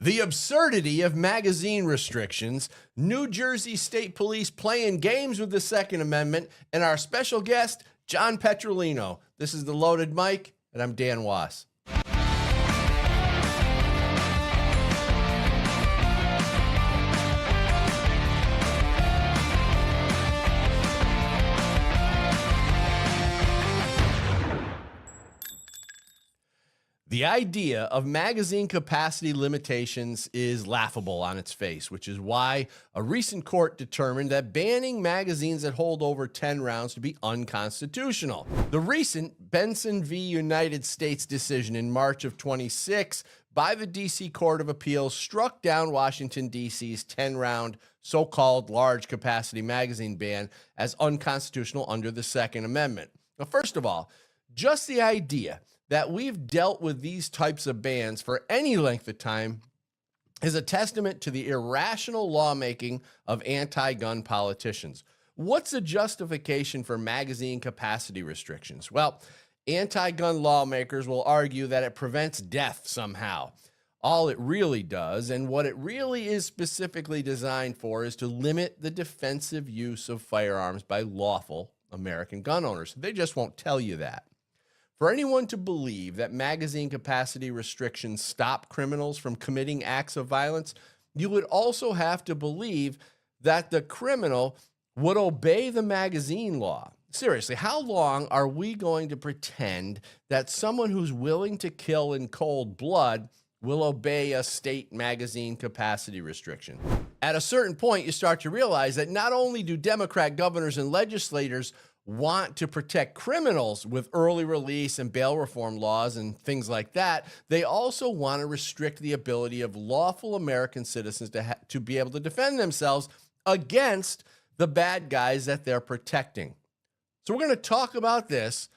The absurdity of magazine restrictions, New Jersey State Police playing games with the Second Amendment, and our special guest, John Petrolino. This is The Loaded Mic, and I'm Dan Was. The idea of magazine capacity limitations is laughable on its face, which is why a recent court determined that banning magazines that hold over 10 rounds to be unconstitutional. The recent Benson v. United States decision in March of 26 by the D.C. Court of Appeals struck down Washington, D.C.'s 10-round so-called large capacity magazine ban as unconstitutional under the Second Amendment. Now, first of all, just the idea that we've dealt with these types of bans for any length of time is a testament to the irrational lawmaking of anti-gun politicians. What's the justification for magazine capacity restrictions? Well, anti-gun lawmakers will argue that it prevents death somehow. All it really does, and what it really is specifically designed for, is to limit the defensive use of firearms by lawful American gun owners. They just won't tell you that. For anyone to believe that magazine capacity restrictions stop criminals from committing acts of violence, you would also have to believe that the criminal would obey the magazine law. Seriously, how long are we going to pretend that someone who's willing to kill in cold blood will obey a state magazine capacity restriction? At a certain point, you start to realize that not only do Democrat governors and legislators want to protect criminals with early release and bail reform laws and things like that, they also want to restrict the ability of lawful American citizens to be able to defend themselves against the bad guys that they're protecting. So we're going to talk about this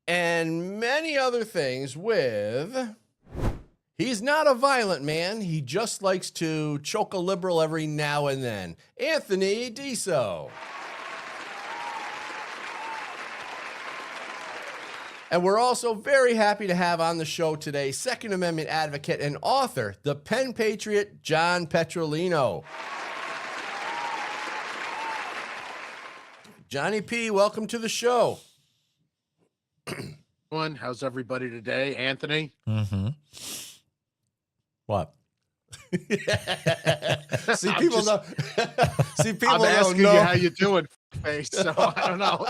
and many other things with... He's not a violent man. He just likes to choke a liberal every now and then. Anthony Diso. And we're also very happy to have on the show today Second Amendment advocate and author, the Pen Patriot, John Petrolino. Johnny P., welcome to the show. How's everybody today? Anthony? Mm-hmm. What? See, people know. See, people I'm asking don't know you how you doing, face. So I don't know.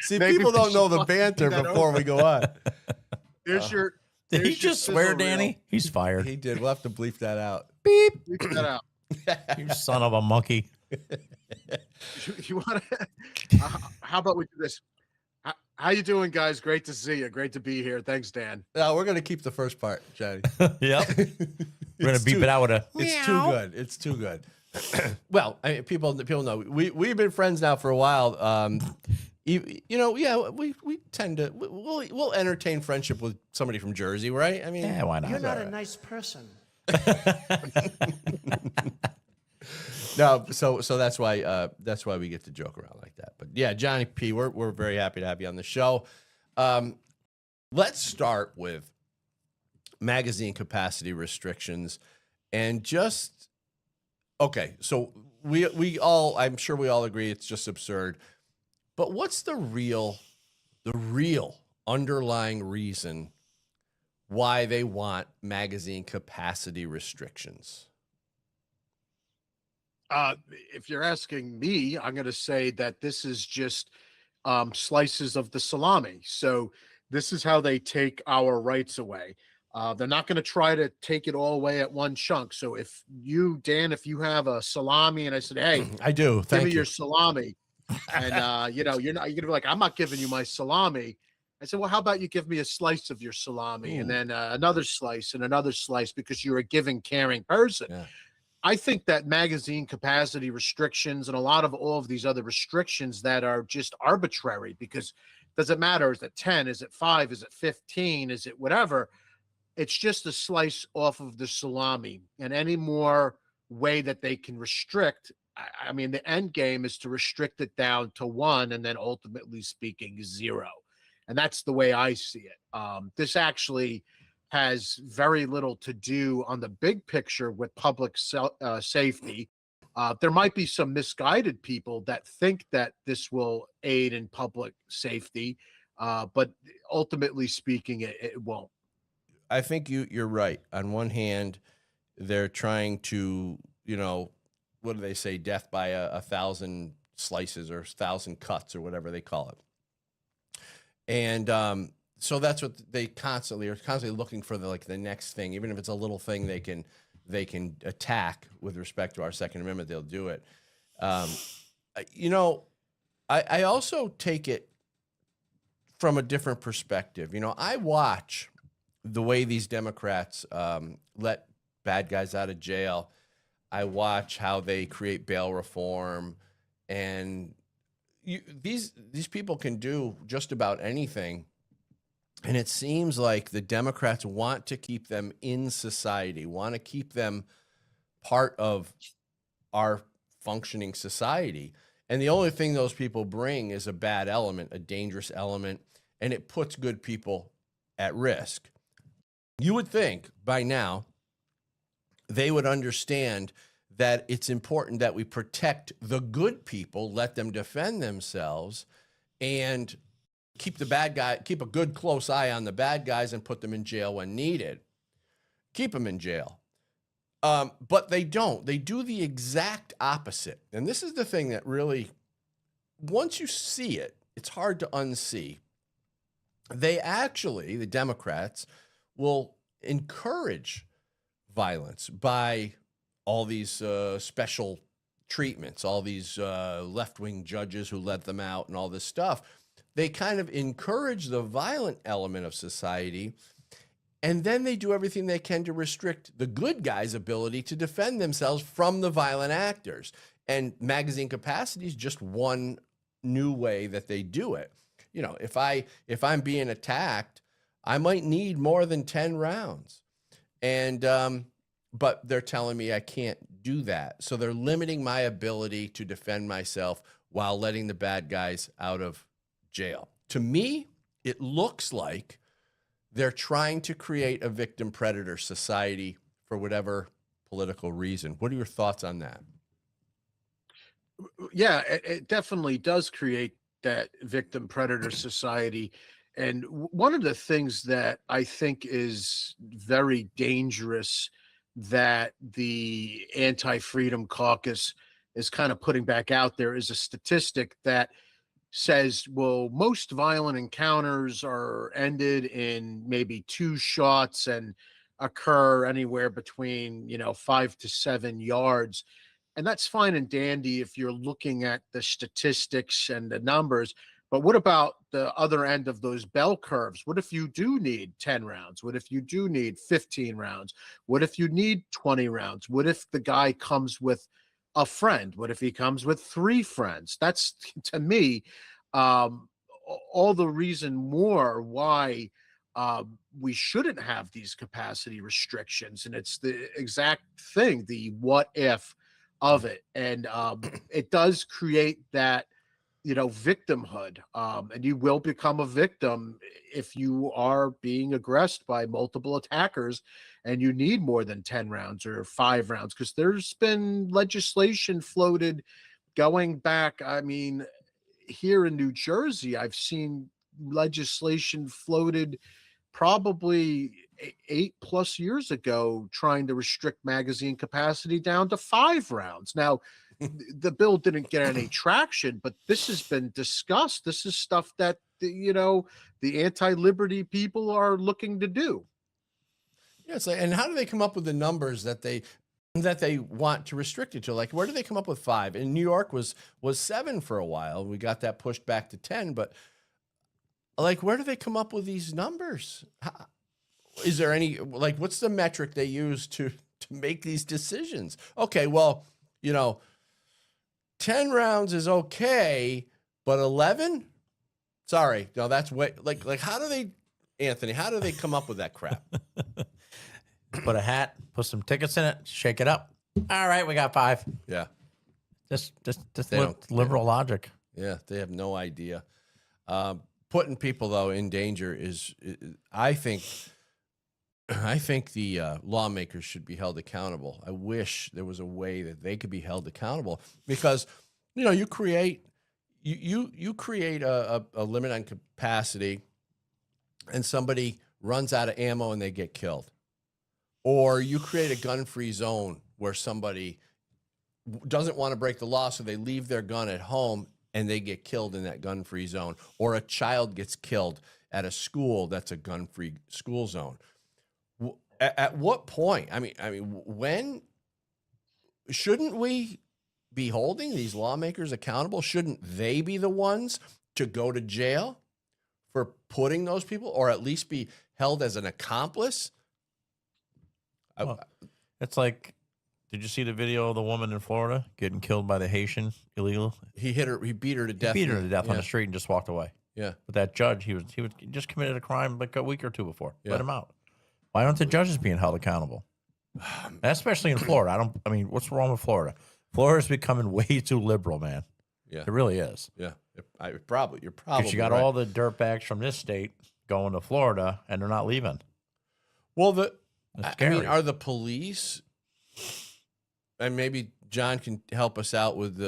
See, Maybe people we don't should know the talk banter that before over. we go on. Here's your. Did he here's your just swear, sizzle Danny? reel. He's fired. He did. We'll have to bleep that out. Beep. Leave that out. You son of a monkey. You want to? How about we do this? How you doing, guys? Great to see you. Great to be here. Thanks, Dan. No, we're going to keep the first part, Johnny. Yep. We're going to beep it out with a It's too good. It's too good. Well, I mean, people know we've been friends now for a while. We tend to we'll entertain friendship with somebody from Jersey, right? I mean, yeah, why not? You're not a nice person. No, so that's why we get to joke around like that. But yeah, Johnny P., we're very happy to have you on the show. Let's start with magazine capacity restrictions, and just okay. So I'm sure we all agree it's just absurd. But what's the real underlying reason why they want magazine capacity restrictions? If you're asking me, I'm going to say that this is just slices of the salami. So this is how they take our rights away. They're not going to try to take it all away at one chunk. So if you, Dan, if you have a salami and I said, hey, I do. give me your salami. And, you're going to be like, I'm not giving you my salami. I said, well, how about you give me a slice of your salami and then another slice and another slice because you're a giving, caring person. Yeah. I think that magazine capacity restrictions and a lot of all of these other restrictions that are just arbitrary, because does it matter? Is it 10? Is it 5? Is it 15? Is it whatever? It's just a slice off of the salami, and any more way that they can restrict. I mean, the end game is to restrict it down to 1 and then ultimately speaking 0. And that's the way I see it. This actually has very little to do on the big picture with public safety. There might be some misguided people that think that this will aid in public safety, but ultimately speaking, it won't. I think you're right. On one hand, they're trying to, what do they say? Death by a thousand slices or 1,000 cuts or whatever they call it. And so that's what they constantly looking for, the next thing. Even if it's a little thing they can attack with respect to our Second Amendment, they'll do it. I also take it from a different perspective. I watch the way these Democrats let bad guys out of jail. I watch how they create bail reform, and these people can do just about anything. And it seems like the Democrats want to keep them in society, want to keep them part of our functioning society. And the only thing those people bring is a bad element, a dangerous element, and it puts good people at risk. You would think by now they would understand that it's important that we protect the good people, let them defend themselves, and keep a good close eye on the bad guys and put them in jail when needed. Keep them in jail. But they don't. They do the exact opposite. And this is the thing that really, once you see it, it's hard to unsee. The Democrats will encourage violence by all these special treatments, all these left-wing judges who let them out and all this stuff. They kind of encourage the violent element of society, and then they do everything they can to restrict the good guys' ability to defend themselves from the violent actors. And magazine capacity is just one new way that they do it. If I'm being attacked, I might need more than 10 rounds. And but they're telling me I can't do that. So they're limiting my ability to defend myself while letting the bad guys out of jail. To me, it looks like they're trying to create a victim predator society for whatever political reason. What are your thoughts on that? Yeah, it definitely does create that victim predator society. And one of the things that I think is very dangerous that the Anti-Freedom Caucus is kind of putting back out there is a statistic that says, well, most violent encounters are ended in maybe 2 shots and occur anywhere between 5 to 7 yards. And that's fine and dandy if you're looking at the statistics and the numbers. But what about the other end of those bell curves? What if you do need 10 rounds? What if you do need 15 rounds? What if you need 20 rounds? What if the guy comes with a friend? What if he comes with 3 friends? That's, to me, all the reason more why we shouldn't have these capacity restrictions. And it's the exact thing, the what if of it. And it does create that victimhood, and you will become a victim if you are being aggressed by multiple attackers and you need more than 10 rounds or 5 rounds, because there's been legislation floated going back. I mean, here in New Jersey, I've seen legislation floated probably 8+ years ago trying to restrict magazine capacity down to 5 rounds. Now, the bill didn't get any traction, but this has been discussed. This is stuff that the anti-liberty people are looking to do. Yeah, it's like, and how do they come up with the numbers that they want to restrict it to? Like, where do they come up with 5? In New York was 7 for a while. We got that pushed back to 10, but like, where do they come up with these numbers? Is there any, like, what's the metric they use to make these decisions? Okay, well, 10 rounds is okay, but 11? Sorry, no, that's way, like how do they, Anthony, how do they come up with that crap? Put a hat, put some tickets in it, shake it up. All right, we got 5. Yeah. Just They liberal logic. Yeah, they have no idea. Putting people, though, in danger is, I think, I think the lawmakers should be held accountable. I wish there was a way that they could be held accountable because, you create you create a limit on capacity, and somebody runs out of ammo and they get killed, or you create a gun-free zone where somebody doesn't want to break the law, so they leave their gun at home and they get killed in that gun-free zone, or a child gets killed at a school that's a gun-free school zone. At what point? I mean, when shouldn't we be holding these lawmakers accountable? Shouldn't they be the ones to go to jail for putting those people, or at least be held as an accomplice? Well, it's like, did you see the video of the woman in Florida getting killed by the Haitian illegal? He hit her. He beat her to death. He beat her to death on the street and just walked away. Yeah. But that judge, he just committed a crime like a week or two before. Yeah. Let him out. Why aren't the judges being held accountable? And especially in Florida. What's wrong with Florida? Florida's becoming way too liberal, man. Yeah. It really is. Yeah. You're probably Because you got right. all the dirtbags from this state going to Florida, and they're not leaving. Well, It's scary. are the police, and maybe John can help us out with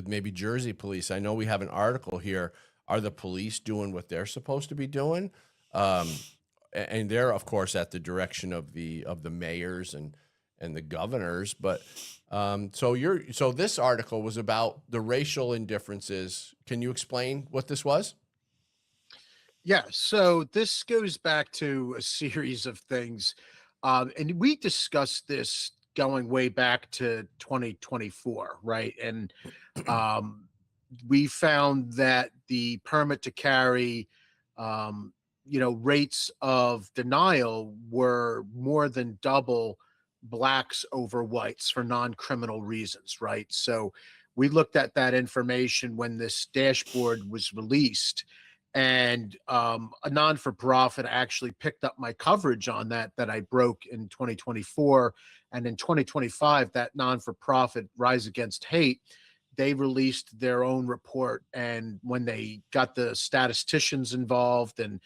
maybe Jersey police. I know we have an article here. Are the police doing what they're supposed to be doing? And they're, of course, at the direction of the mayors and the governors. But so this article was about the racial indifferences. Can you explain what this was? Yeah, so this goes back to a series of things. And we discussed this going way back to 2024, right? And we found that the permit to carry, rates of denial were more than double blacks over whites for non-criminal reasons, right? So we looked at that information when this dashboard was released, and a non-for-profit actually picked up my coverage on that I broke in 2024. And in 2025, that non-for-profit, Rise Against Hate, they released their own report. And when they got the statisticians involved and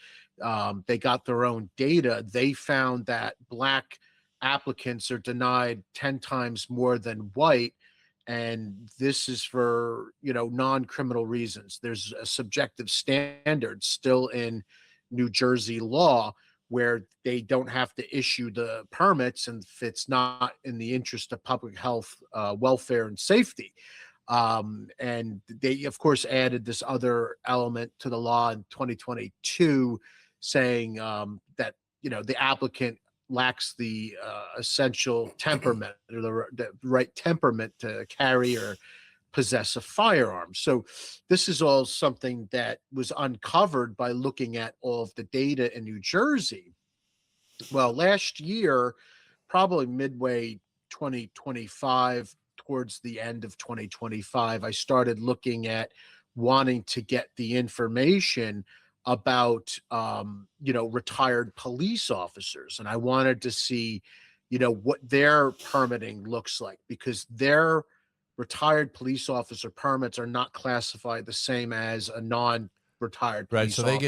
they got their own data, they found that black applicants are denied 10 times more than white. And this is for, non-criminal reasons. There's a subjective standard still in New Jersey law where they don't have to issue the permits and if it's not in the interest of public health, welfare, and safety. And they, of course, added this other element to the law in 2022 saying that, the applicant lacks the essential temperament or the right temperament to carry or possess a firearm. So this is all something that was uncovered by looking at all of the data in New Jersey. Well, last year, probably midway 2025, towards the end of 2025, I started looking at wanting to get the information about, retired police officers. And I wanted to see, what their permitting looks like, because their retired police officer permits are not classified the same as a non-retired police Right. So officer.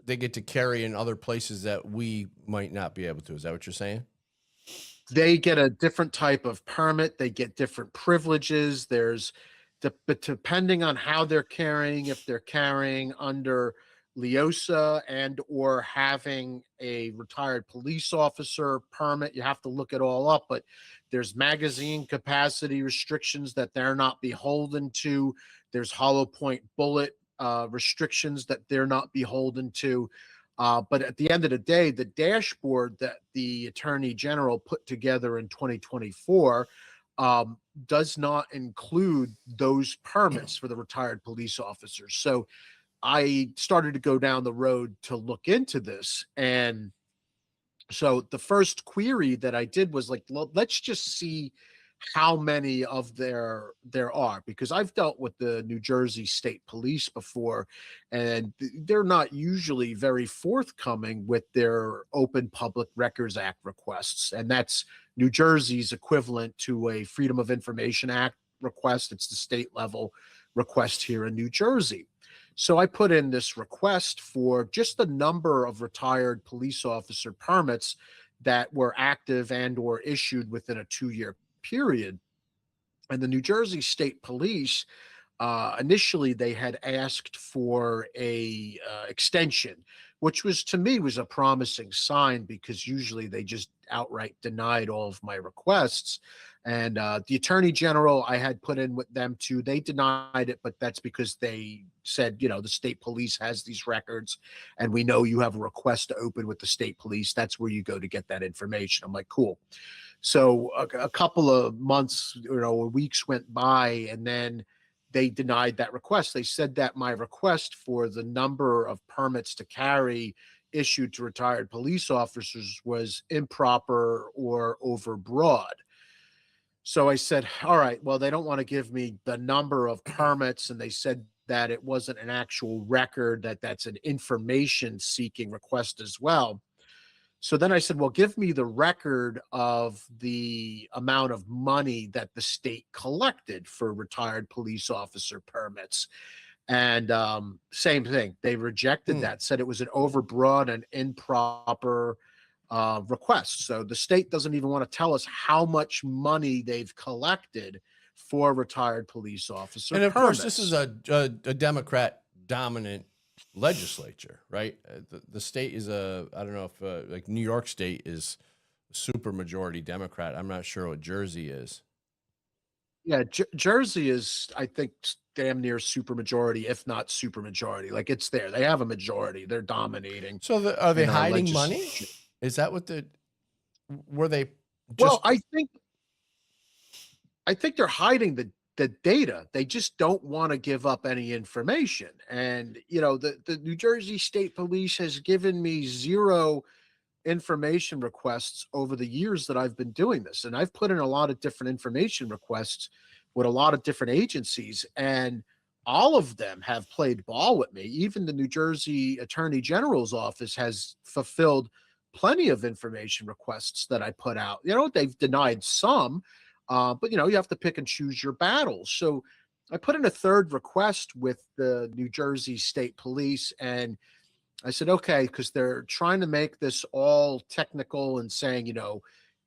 they get to carry in other places that we might not be able to. Is that what you're saying? They get a different type of permit. They get different privileges. But depending on how they're carrying, if they're carrying under LEOSA and or having a retired police officer permit, you have to look it all up. But there's magazine capacity restrictions that they're not beholden to. There's hollow point bullet restrictions that they're not beholden to. But at the end of the day, the dashboard that the Attorney General put together in 2024 does not include those permits for the retired police officers. So I started to go down the road to look into this. And so the first query that I did was like, let's just see how many of there are, because I've dealt with the New Jersey State Police before, and they're not usually very forthcoming with their Open Public Records Act requests. And that's New Jersey's equivalent to a Freedom of Information Act request. It's the state level request here in New Jersey. So I put in this request for just the number of retired police officer permits that were active and or issued within a 2-year period. And the New Jersey State Police, initially they had asked for a extension, which was to me was a promising sign, because usually they just outright denied all of my requests. And the Attorney General, I had put in with them too. They denied it, but that's because they said, you know, the state police has these records, and we know you have a request to open with the state police. That's where you go to get that information. I'm like, cool. So a couple of months, you know, or weeks went by, and then they denied that request. They said that my request for the number of permits to carry issued to retired police officers was improper or overbroad. So I said, all right, well, they don't want to give me the number of permits, and they said that it wasn't an actual record, that that's an information seeking request as well. So then I said, well, give me the record of the amount of money that the state collected for retired police officer permits. And same thing, they rejected that, said it was an overbroad and improper request. So the state doesn't even want to tell us how much money they've collected for retired police officer And of permits. course, this is a Democrat dominant legislature, right? The state is I don't know if like New York State is super majority Democrat. I'm not sure what Jersey is. Yeah, Jersey is, I think, damn near super majority, if not super majority. Like, it's there. They have a majority. They're dominating. So are they in our hiding money? legislature. Is that what were they just Well, I think they're hiding the data. They just don't want to give up any information. And, you know, the New Jersey State Police has given me 0 information requests over the years that I've been doing this. And I've put in a lot of different information requests with a lot of different agencies, and all of them have played ball with me. Even the New Jersey Attorney General's office has fulfilled plenty of information requests that I put out. You know, they've denied some, but, you know, you have to pick and choose your battles. So I put in a 3rd request with the New Jersey State Police, and I said, okay, because they're trying to make this all technical and saying, you know,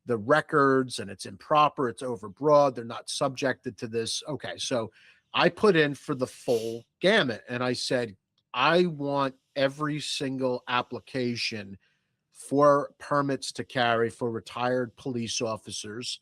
the records and it's improper, it's overbroad, they're not subjected to this. Okay, so I put in for the full gamut, and I said, I want every single application for permits to carry for retired police officers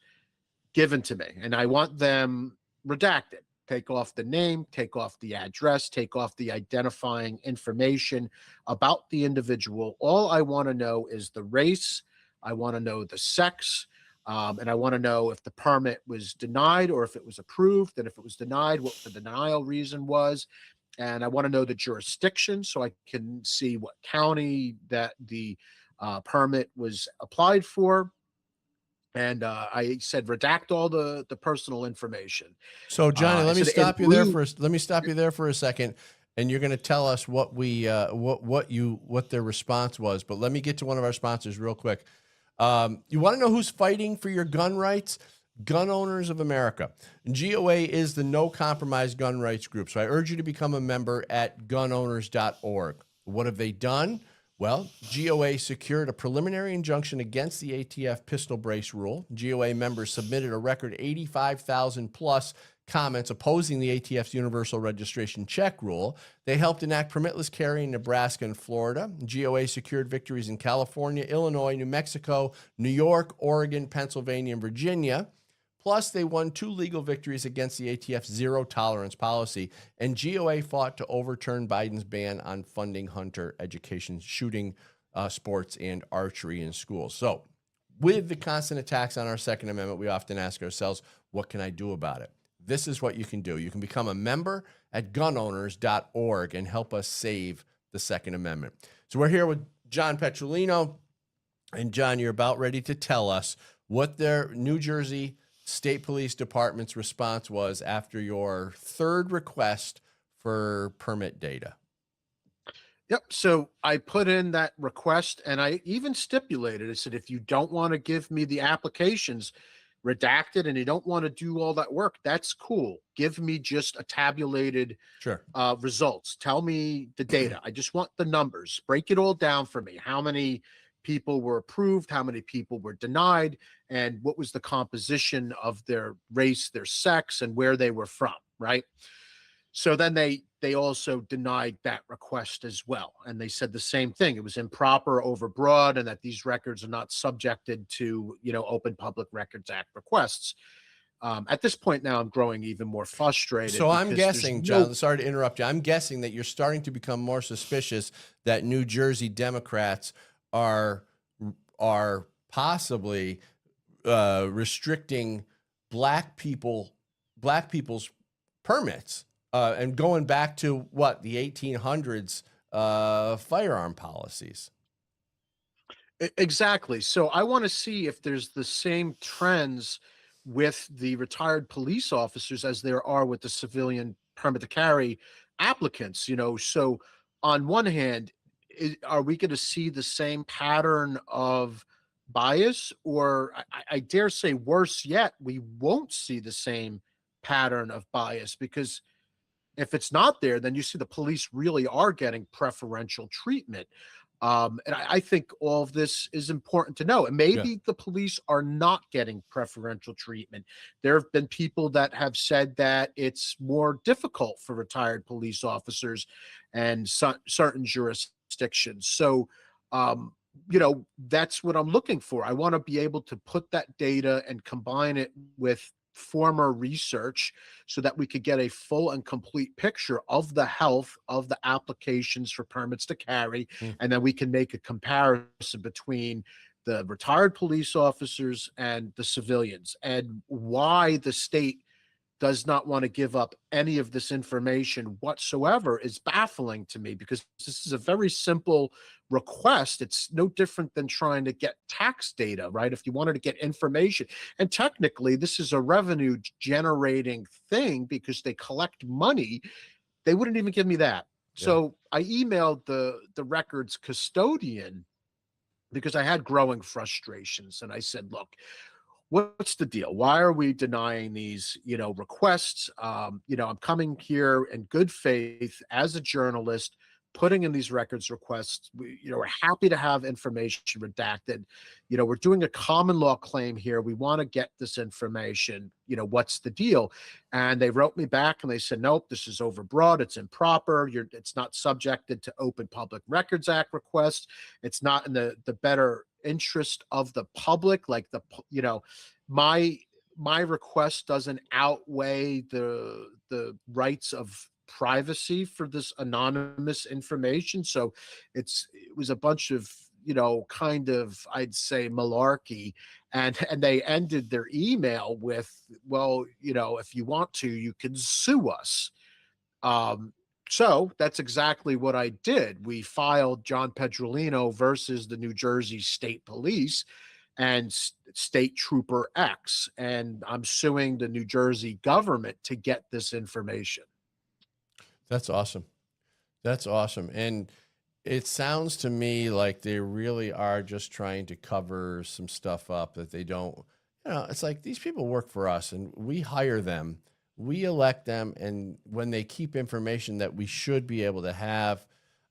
given to me, and I want them redacted. Take off the name, take off the address, take off the identifying information about the individual. All I want to know is the race. I want to know the sex. And I want to know if the permit was denied or if it was approved. And if it was denied, what the denial reason was. And I want to know the jurisdiction so I can see what county that the permit was applied for. And I said, redact all the personal information. So Johnny, let me stop you there for a second, and you're going to tell us what what their response was. But let me get to one of our sponsors real quick. You want to know who's fighting for your gun rights? Gun Owners of America. GOA is the no compromise gun rights group. So I urge you to become a member at gunowners.org. What have they done? Well, GOA secured a preliminary injunction against the ATF pistol brace rule. GOA members submitted a record 85,000 plus comments opposing the ATF's universal registration check rule. They helped enact permitless carry in Nebraska and Florida. GOA secured victories in California, Illinois, New Mexico, New York, Oregon, Pennsylvania, and Virginia. Plus, they won 2 legal victories against the ATF's zero tolerance policy, and GOA fought to overturn Biden's ban on funding hunter education, shooting sports, and archery in schools. So, with the constant attacks on our Second Amendment, we often ask ourselves, what can I do about it? This is what you can do. You can become a member at gunowners.org and help us save the Second Amendment. So we're here with John Petrolino. And John, you're about ready to tell us what their New Jersey State Police Department's response was after your 3rd request for permit data. Yep. So I put in that request, and I even stipulated, I said, if you don't want to give me the applications, redacted and you don't want to do all that work, that's cool. Give me just a tabulated Sure. results. Tell me the data. I just want the numbers. Break it all down for me. How many people were approved? How many people were denied? And what was the composition of their race, their sex, and where they were from, right? So then they also denied that request as well. And they said the same thing. It was improper, overbroad, and that these records are not subjected to, Open Public Records Act requests. At this point now, I'm growing even more frustrated. So I'm because guessing, there's John, sorry to interrupt you. I'm guessing that you're starting to become more suspicious that New Jersey Democrats are possibly restricting black people's permits and going back to what the 1800s firearm policies. Exactly. So I want to see if there's the same trends with the retired police officers as there are with the civilian permit to carry applicants. So on one hand, are we going to see the same pattern of bias, or I dare say worse yet, we won't see the same pattern of bias? Because if it's not there, then you see the police really are getting preferential treatment. And I think all of this is important to know. And maybe the police are not getting preferential treatment. There have been people that have said that it's more difficult for retired police officers and certain jurisdictions. So, that's what I'm looking for. I want to be able to put that data and combine it with former research so that we could get a full and complete picture of the health of the applications for permits to carry. And then we can make a comparison between the retired police officers and the civilians, and why the state does not want to give up any of this information whatsoever is baffling to me, because this is a very simple request. It's no different than trying to get tax data, right? If you wanted to get information, and technically this is a revenue generating thing because they collect money, they wouldn't even give me that. So I emailed the records custodian because I had growing frustrations, and I said, look, what's the deal? Why are we denying these, requests? I'm coming here in good faith as a journalist, putting in these records requests. We're happy to have information redacted. We're doing a common law claim here. We want to get this information. What's the deal? And they wrote me back and they said, nope, this is overbroad. It's improper. It's not subjected to Open Public Records Act requests. It's not in the better interest of the public. Like my request doesn't outweigh the rights of privacy for this anonymous information. So it was a bunch of kind of, I'd say, malarkey, and they ended their email with, well, if you want to, you can sue us. So that's exactly what I did. We filed John Petrolino versus the New Jersey State Police and State Trooper X, and I'm suing the New Jersey government to get this information. That's awesome. That's awesome. And it sounds to me like they really are just trying to cover some stuff up that they don't, it's like these people work for us and we hire them, we elect them. And when they keep information that we should be able to have,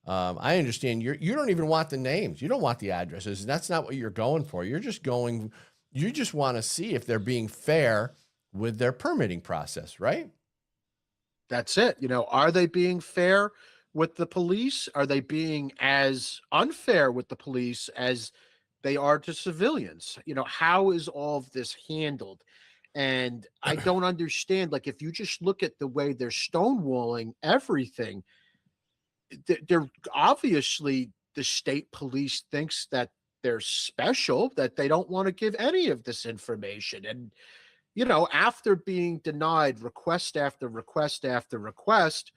I understand you don't even want the names. You don't want the addresses. That's not what you're going for. You just want to see if they're being fair with their permitting process, right? That's it. Are they being fair with the police? Are they being as unfair with the police as they are to civilians? How is all of this handled? And I don't understand. Like, if you just look at the way they're stonewalling everything, they're obviously, the state police thinks that they're special, that they don't want to give any of this information. And after being denied request after request after request,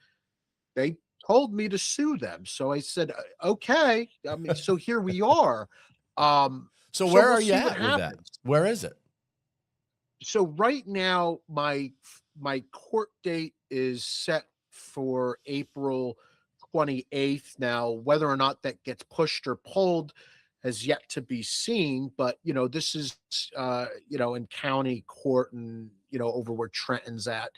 they told me to sue them. So I said, okay. I mean, so here we are. So where are you at with that? Where is it? So right now, my court date is set for April 28th. Now, whether or not that gets pushed or pulled, has yet to be seen. But, this is, in county court and, over where Trenton's at.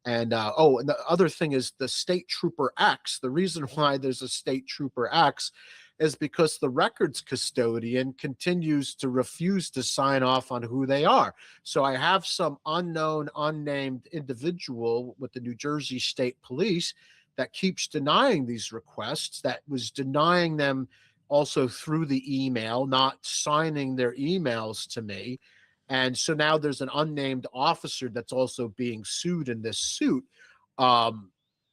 And, and the other thing is the state trooper X. The reason why there's a state trooper X is because the records custodian continues to refuse to sign off on who they are. So I have some unknown, unnamed individual with the New Jersey State Police that keeps denying these requests, that was denying them also through the email, not signing their emails to me. And so now there's an unnamed officer that's also being sued in this suit.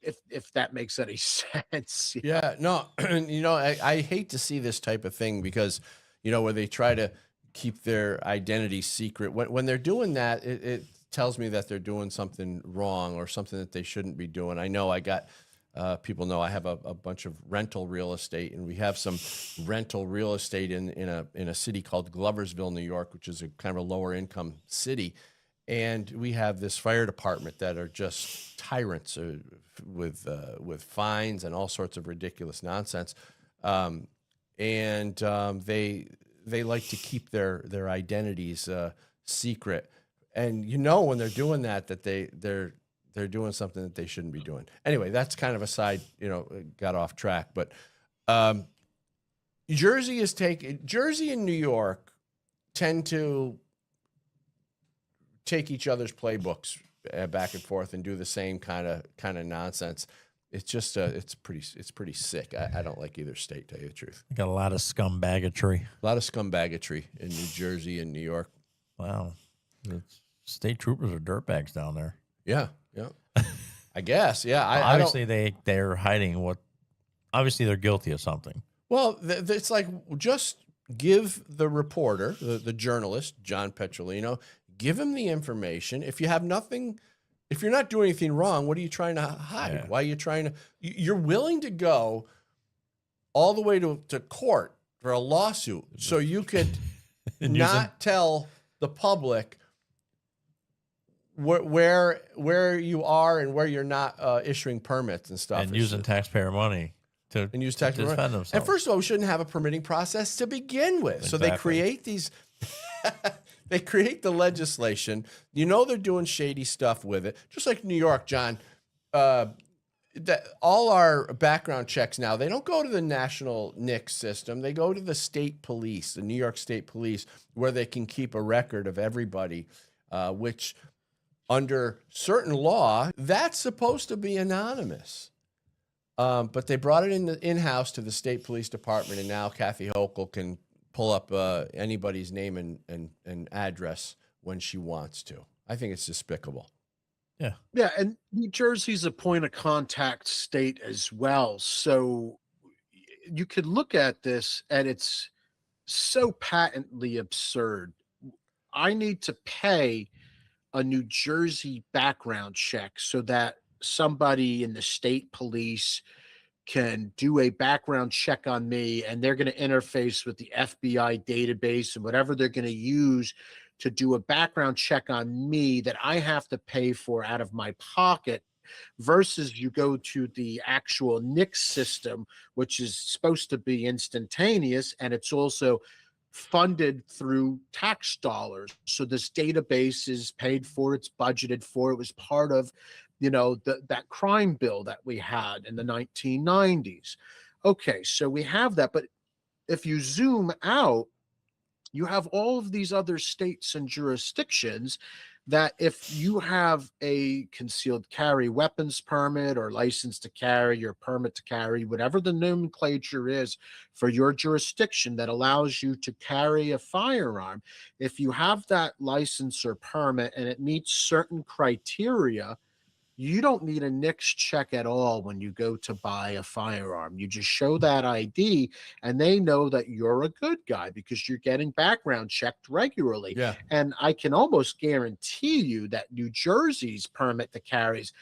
If that makes any sense. Yeah, no, I hate to see this type of thing because, where they try to keep their identity secret. When they're doing that, it tells me that they're doing something wrong or something that they shouldn't be doing. I know I got, people know I have a bunch of rental real estate, and we have some rental real estate in a city called Gloversville, New York, which is a kind of a lower income city. And we have this fire department that are just tyrants with fines and all sorts of ridiculous nonsense. They like to keep their identities secret. And when they're doing that they're doing something that they shouldn't be doing. Anyway, that's kind of a side, got off track. But Jersey and New York tend to take each other's playbooks back and forth and do the same kind of nonsense. It's just it's pretty sick. I don't like either state, to tell you the truth. Got a lot of scumbaggery. A lot of scumbaggery in New Jersey and New York. Wow, the state troopers are dirtbags down there. Yeah. I guess. Yeah. Obviously, they're hiding what. Obviously, they're guilty of something. Well, it's like, just give the reporter, the journalist, John Petrolino, give him the information. If you have nothing, if you're not doing anything wrong, what are you trying to hide? Yeah. Why are you trying to? You're willing to go all the way to court for a lawsuit so you could not tell the public where you are and where you're not issuing permits and stuff, and using taxpayer money to defend themselves. And first of all, we shouldn't have a permitting process to begin with. Exactly. So they create these, they create the legislation. They're doing shady stuff with it, just like New York, John. All our background checks now, they don't go to the national NICS system. They go to the state police, the New York State Police, where they can keep a record of everybody, which under certain law, that's supposed to be anonymous. But they brought it in-house to the state police department, and now Kathy Hochul can pull up anybody's name and address when she wants to. I think it's despicable. Yeah. Yeah, and New Jersey's a point of contact state as well. So you could look at this, and it's so patently absurd. I need to pay a New Jersey background check so that somebody in the state police can do a background check on me, and they're going to interface with the FBI database and whatever they're going to use to do a background check on me that I have to pay for out of my pocket, versus you go to the actual NICS system, which is supposed to be instantaneous, and it's also funded through tax dollars. So this database is paid for, it's budgeted for. It was part of, that crime bill that we had in the 1990s. Okay, so we have that. But if you zoom out, you have all of these other states and jurisdictions that if you have a concealed carry weapons permit or license to carry or permit to carry, whatever the nomenclature is for your jurisdiction that allows you to carry a firearm, if you have that license or permit and it meets certain criteria, you don't need a NICS check at all when you go to buy a firearm. You just show that ID, and they know that you're a good guy because you're getting background checked regularly. Yeah. And I can almost guarantee you that New Jersey's permit to carries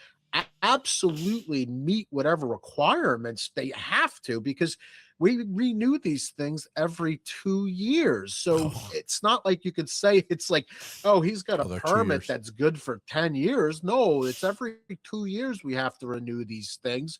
absolutely meet whatever requirements they have to, because we renew these things every 2 years. So it's not like you could say it's like, oh, he's got a permit that's good for 10 years. No, it's every 2 years we have to renew these things.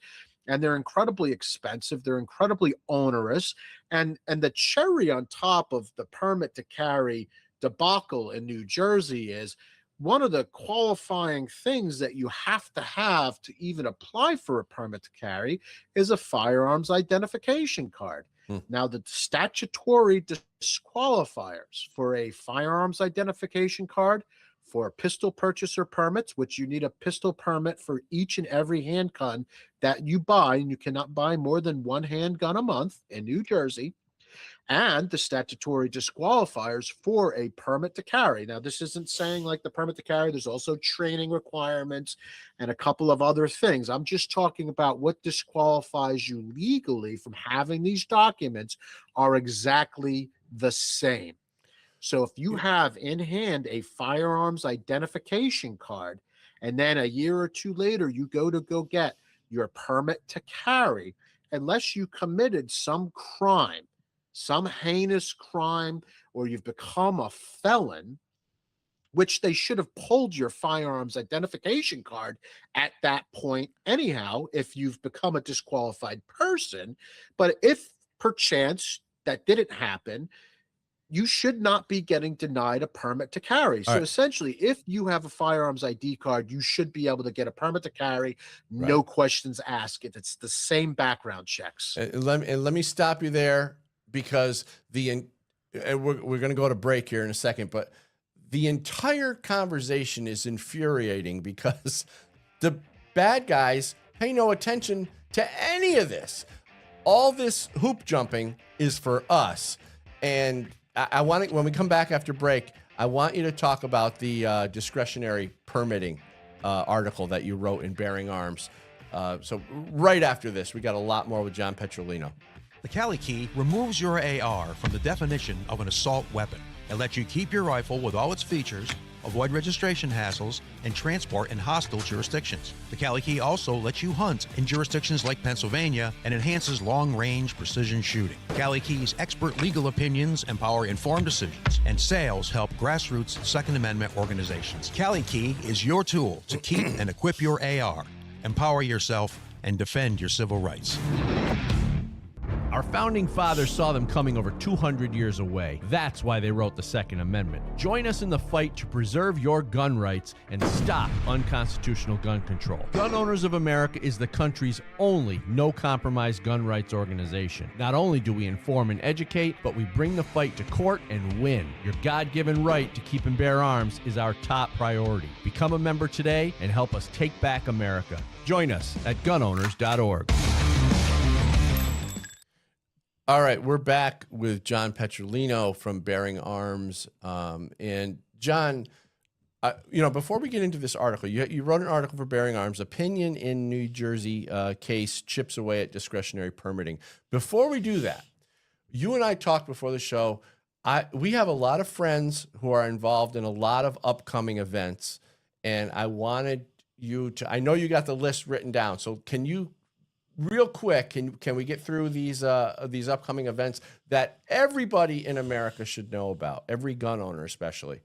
and they're incredibly expensive. They're incredibly onerous. And the cherry on top of the permit to carry debacle in New Jersey is one of the qualifying things that you have to even apply for a permit to carry is a firearms identification card. Now, the statutory disqualifiers for a firearms identification card, for pistol purchaser permits, which you need a pistol permit for each and every handgun that you buy, and you cannot buy more than one handgun a month in New Jersey, and the statutory disqualifiers for a permit to carry. Now, this isn't saying like the permit to carry, there's also training requirements and a couple of other things. I'm just talking about what disqualifies you legally from having these documents are exactly the same. So if you have in hand a firearms identification card, and then a year or two later you go get your permit to carry, unless you committed some crime, some heinous crime, or you've become a felon, which they should have pulled your firearms identification card at that point anyhow, if you've become a disqualified person. But if perchance that didn't happen, you should not be getting denied a permit to carry. So essentially, if you have a firearms ID card, you should be able to get a permit to carry, no questions asked. If it's the same background checks. Let me stop you there, because we're going to go to break here in a second, but the entire conversation is infuriating because the bad guys pay no attention to any of this. All this hoop jumping is for us. And I want to, when we come back after break, I want you to talk about the discretionary permitting article that you wrote in Bearing Arms. So right after this, we got a lot more with John Petrolino. The Cali Key removes your AR from the definition of an assault weapon. It lets you keep your rifle with all its features, avoid registration hassles, and transport in hostile jurisdictions. The Cali Key also lets you hunt in jurisdictions like Pennsylvania and enhances long-range precision shooting. Cali Key's expert legal opinions empower informed decisions, and sales help grassroots Second Amendment organizations. Cali Key is your tool to keep and equip your AR, empower yourself, and defend your civil rights. Our founding fathers saw them coming over 200 years away. That's why they wrote the Second Amendment. Join us in the fight to preserve your gun rights and stop unconstitutional gun control. Gun Owners of America is the country's only no-compromise gun rights organization. Not only do we inform and educate, but we bring the fight to court and win. Your God-given right to keep and bear arms is our top priority. Become a member today and help us take back America. Join us at gunowners.org. All right, we're back with John Petrolino from Bearing Arms. And John, before we get into this article, you wrote an article for Bearing Arms, Opinion in New Jersey Case Chips Away at Discretionary Permitting. Before we do that, you and I talked before the show. We have a lot of friends who are involved in a lot of upcoming events, and I wanted you to, I know you got the list written down, so can you real quick, can we get through these upcoming events that everybody in America should know about, every gun owner especially?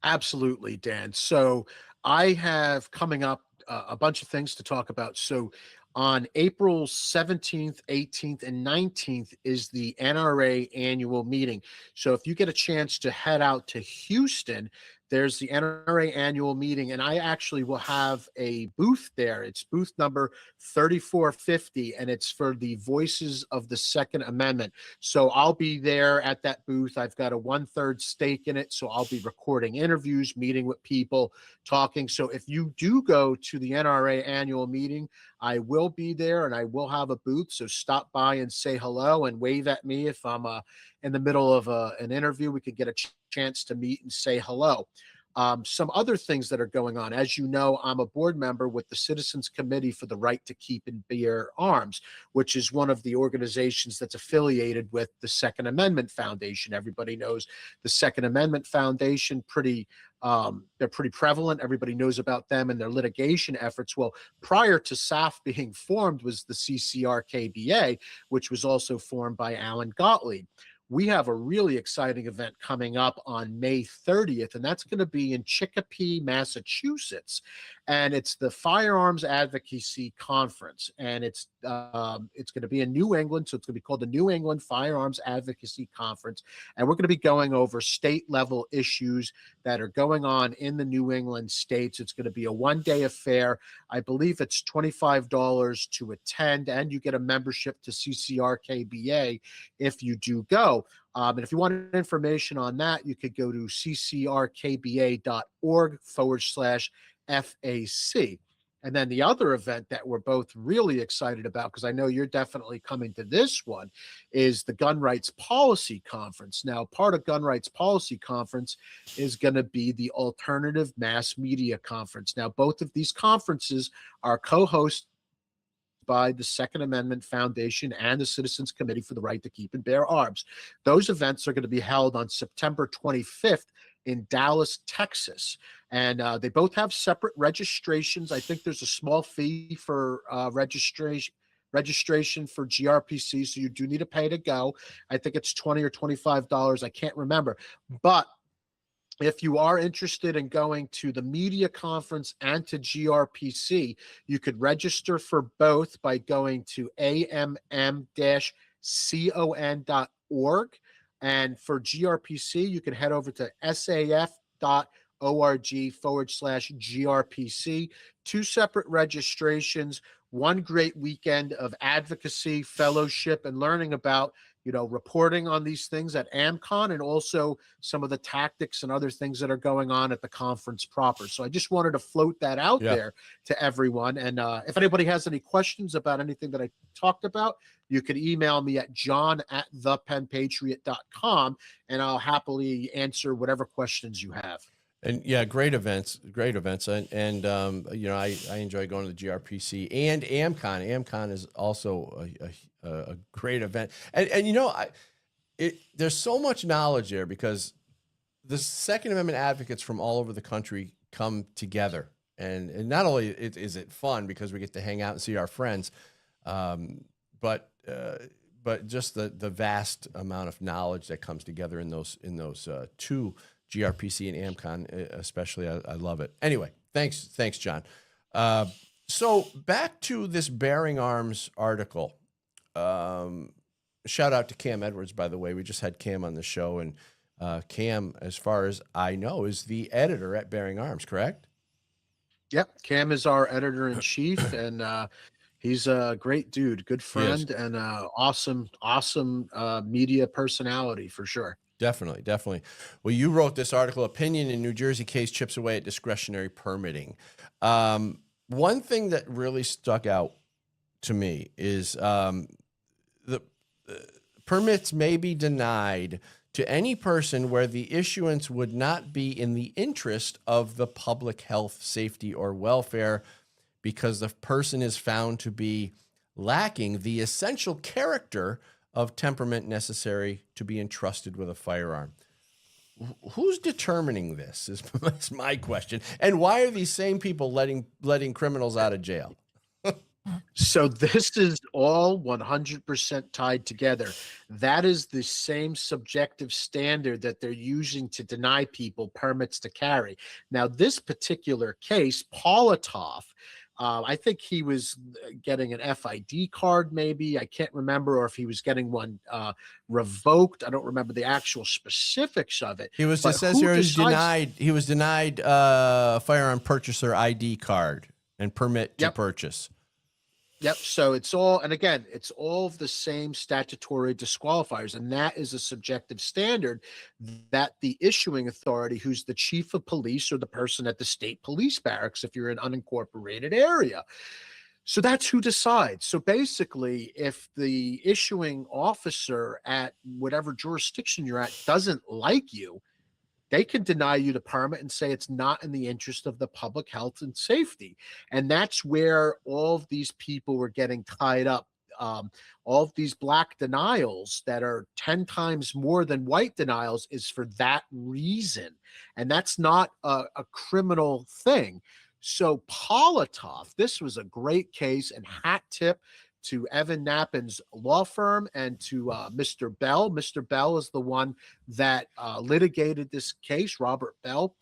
Absolutely, Dan. So I have coming up a bunch of things to talk about. So on April 17th, 18th, and 19th is the NRA annual meeting. So if you get a chance to head out to Houston, there's the NRA annual meeting, and I actually will have a booth there. It's booth number 3450, and it's for the Voices of the Second Amendment. So I'll be there at that booth. I've got a 1/3 stake in it, so I'll be recording interviews, meeting with people, talking. So if you do go to the NRA annual meeting, I will be there, and I will have a booth. So stop by and say hello and wave at me. If I'm in the middle of an interview, we could get a chance to meet and say hello. Some other things that are going on. As you know, I'm a board member with the Citizens Committee for the Right to Keep and Bear Arms, which is one of the organizations that's affiliated with the Second Amendment Foundation. Everybody knows the Second Amendment Foundation, they're pretty prevalent. Everybody knows about them and their litigation efforts. Well, prior to SAF being formed was the CCRKBA, which was also formed by Alan Gottlieb. We have a really exciting event coming up on May 30th, and that's going to be in Chicopee, Massachusetts. and it's the Firearms Advocacy Conference, and it's going to be in New England, so it's going to be called the New England Firearms Advocacy Conference, and we're going to be going over state level issues that are going on in the New England states. It's going to be a one-day affair. I believe it's $25 to attend, and you get a membership to CCRKBA if you do go. And if you want information on that, you could go to ccrkba.org/FAC. And then the other event that we're both really excited about, because I know you're definitely coming to this one, is the Gun Rights Policy Conference. Now, part of Gun Rights Policy Conference is going to be the Alternative Mass Media Conference. Now, both of these conferences are co-hosted by the Second Amendment Foundation and the Citizens Committee for the Right to Keep and Bear Arms. Those events are going to be held on September 25th in Dallas, Texas. And they both have separate registrations. I think there's a small fee for registration for GRPC, so you do need to pay to go. I think it's $20 or $25. I can't remember. But if you are interested in going to the media conference and to GRPC, you could register for both by going to amm-con.org. And for GRPC, you can head over to saf.org/GRPC. Two separate registrations, one great weekend of advocacy, fellowship, and learning about, reporting on these things at AmCon, and also some of the tactics and other things that are going on at the conference proper. So I just wanted to float that out there to everyone. And if anybody has any questions about anything that I talked about, you can email me at john@thepenpatriot.com, and I'll happily answer whatever questions you have. And yeah, great events. And I enjoy going to the GRPC and AmCon. AmCon is also a great event. And there's so much knowledge there because the Second Amendment advocates from all over the country come together. And not only is it fun because we get to hang out and see our friends, but just the vast amount of knowledge that comes together in those two, GRPC and AmCon especially. I love it. Anyway, thanks, John. So back to this Bearing Arms article. Shout out to Cam Edwards, by the way. We just had Cam on the show, and Cam, as far as I know, is the editor at Bearing Arms, correct? Yep, Cam is our editor-in-chief, and he's a great dude, good friend, and awesome media personality for sure. Definitely. Well, you wrote this article, Opinion in New Jersey Case Chips Away at Discretionary Permitting. One thing that really stuck out to me is the permits may be denied to any person where the issuance would not be in the interest of the public health, safety, or welfare because the person is found to be lacking the essential character of temperament necessary to be entrusted with a firearm. Who's determining this is my question. And why are these same people letting criminals out of jail? So this is all 100% tied together. That is the same subjective standard that they're using to deny people permits to carry. Now, this particular case, Politoff, I think he was getting an FID card, maybe. I can't remember, or if he was getting one revoked. I don't remember the actual specifics of it. He was. It says here he was denied firearm purchaser ID card and permit to purchase. Yep. So it's all, and again, it's all of the same statutory disqualifiers, and that is a subjective standard that the issuing authority, who's the chief of police or the person at the state police barracks, if you're in an unincorporated area. So that's who decides. So basically, if the issuing officer at whatever jurisdiction you're at doesn't like you, they can deny you the permit and say it's not in the interest of the public health and safety. And that's where all of these people were getting tied up. All of these black denials that are 10 times more than white denials is for that reason. And that's not a criminal thing. So Politoff, this was a great case, and hat tip to Evan Knappin's law firm and to Mr. Bell. Mr. Bell is the one that litigated this case, Robert Bell.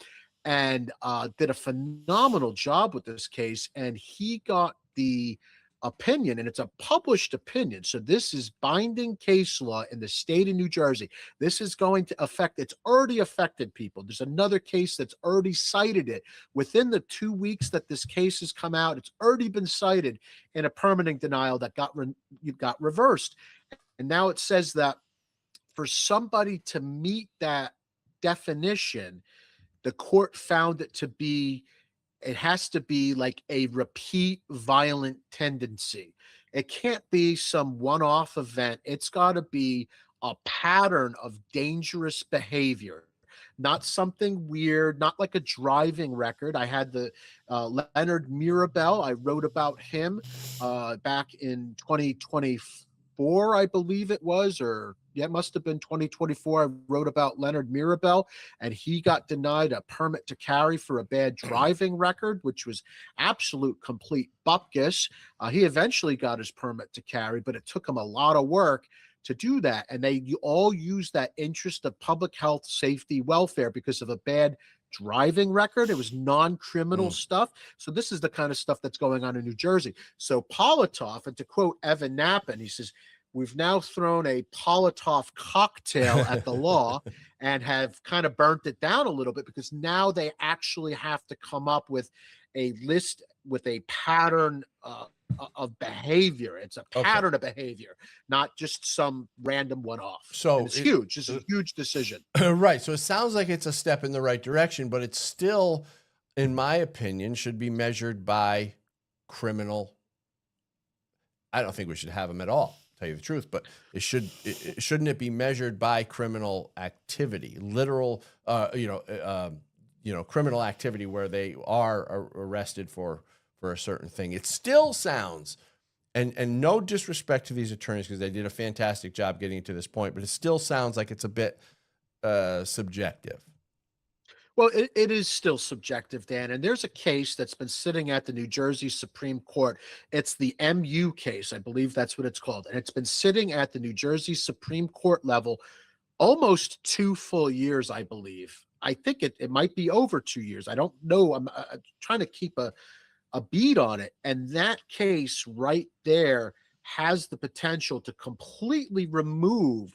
and did a phenomenal job with this case. And he got the opinion, and it's a published opinion. So this is binding case law in the state of New Jersey. This is going to affect, it's already affected people. There's another case that's already cited it. Within the 2 weeks that this case has come out, it's already been cited in a permitting denial that got reversed. And now it says that for somebody to meet that definition, the court found it to be, it has to be like a repeat violent tendency. It can't be some one-off event. It's got to be a pattern of dangerous behavior, not something weird, not like a driving record. I had the Leonard Mirabel. I wrote about him back in 2024, I believe it was, or yeah, it must have been 2024. I wrote about Leonard Mirabel, and he got denied a permit to carry for a bad driving record, which was absolute complete bupkis. He eventually got his permit to carry, but it took him a lot of work to do that. And they all use that interest of public health, safety, welfare because of a bad driving record. It was non-criminal stuff. So this is the kind of stuff that's going on in New Jersey. So Politoff, and to quote Evan Knappen, he says, "We've now thrown a Politoff cocktail at the law and have kind of burnt it down a little bit because now they actually have to come up with a list with a pattern of behavior. It's a pattern of behavior, not just some random one-off." So and it's huge. It's a huge decision. Right. So it sounds like it's a step in the right direction, but it's still, in my opinion, should be measured by criminal. I don't think we should have them at all, tell you the truth, but shouldn't it be measured by criminal activity, literal, criminal activity where they are arrested for a certain thing. It still sounds, and no disrespect to these attorneys because they did a fantastic job getting to this point, but it still sounds like it's a bit subjective. Well, it is still subjective, Dan. And there's a case that's been sitting at the New Jersey Supreme Court. It's the MU case. I believe that's what it's called. And it's been sitting at the New Jersey Supreme Court level almost 2 full years, I believe. I think it might be over 2 years. I don't know. I'm trying to keep a beat on it. And that case right there has the potential to completely remove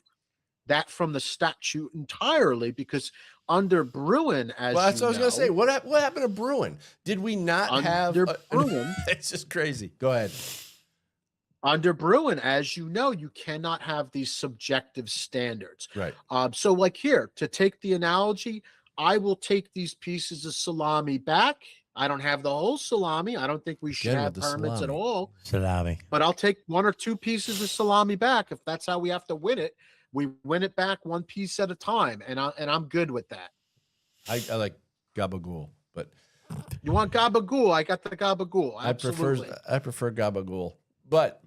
that from the statute entirely, because under Bruin, as well, that's you what I was going to know, say. What happened to Bruin? Did we not have Bruin? It's just crazy. Go ahead. Under Bruin, as you know, you cannot have these subjective standards. Right. So like here, to take the analogy, I will take these pieces of salami back. I don't have the whole salami. I don't think we should have permits at all. Salami. But I'll take 1 or 2 pieces of salami back. If that's how we have to win it, we win it back 1 piece at a time. And I'm good with that. I like gabagool, but you want gabagool? I got the gabagool. Absolutely. I prefer gabagool. But